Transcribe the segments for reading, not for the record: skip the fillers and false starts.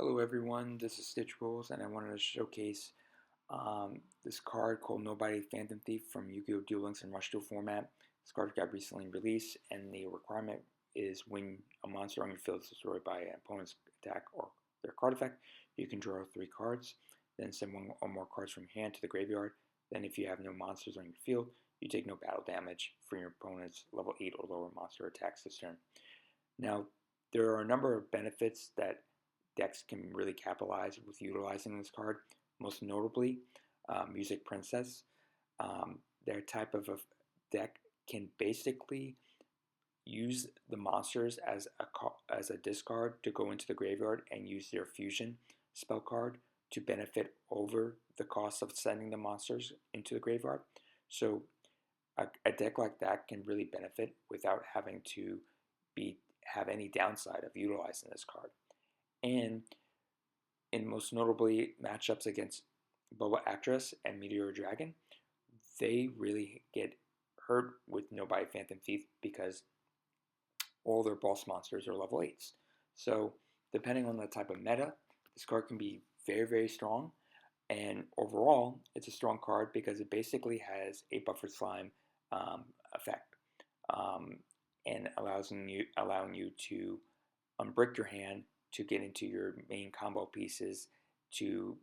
Hello everyone, this is StichRulez and I wanted to showcase this card called Nobody Phantom Thief from Yu-Gi-Oh! Duel Links and Rush Duel format. This card got recently released and the requirement is when a monster on your field is destroyed by an opponent's attack or their card effect, you can draw 3 cards, then send 1 or more cards from hand to the graveyard. Then if you have no monsters on your field, you take no battle damage for your opponent's level 8 or lower monster attacks this turn. Now, there are a number of benefits that decks can really capitalize with utilizing this card. Most notably, Music Princess. Their type of a deck can basically use the monsters as a discard to go into the graveyard and use their fusion spell card to benefit over the cost of sending the monsters into the graveyard. So a deck like that can really benefit without having to have any downside of utilizing this card. And in most notably matchups against Boba Actress and Meteor Dragon, they really get hurt with Nobody Phantom Thief because all their boss monsters are level 8s. So depending on the type of meta, this card can be very, very strong. And overall, it's a strong card because it basically has a buffered slime effect and allowing you to unbrick your hand to get into your main combo pieces to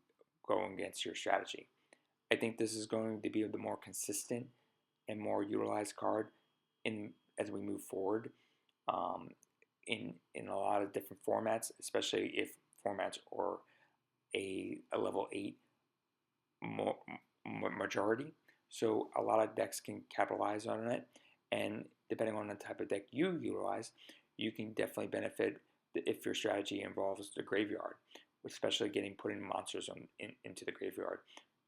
go against your strategy. I think this is going to be the more consistent and more utilized card as we move forward in a lot of different formats, especially if formats are a level 8 majority. So a lot of decks can capitalize on it, and depending on the type of deck you utilize, you can definitely benefit if your strategy involves the graveyard, especially getting putting monsters into the graveyard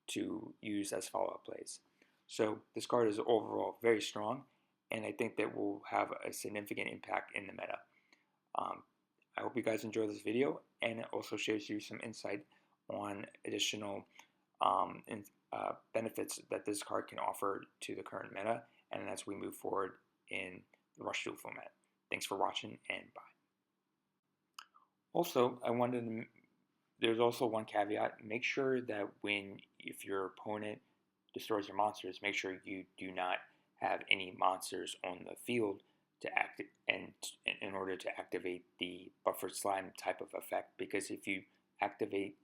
to use as follow-up plays. So this card is overall very strong, and I think that will have a significant impact in the meta. I hope you guys enjoy this video, and it also shows you some insight on additional benefits that this card can offer to the current meta, and as we move forward in the Rush Duel format. Thanks for watching, and bye. Also, there's also one caveat. Make sure that if your opponent destroys your monsters, make sure you do not have any monsters on the field in order to activate the buffered slime type of effect, because if you activate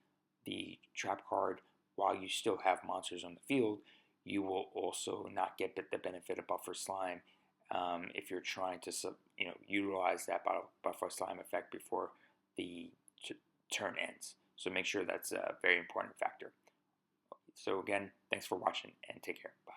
the trap card while you still have monsters on the field, you will also not get the benefit of buffer slime if you're trying to utilize that buffer slime effect before the turn ends. So make sure that's a very important factor. So again, thanks for watching and take care. Bye.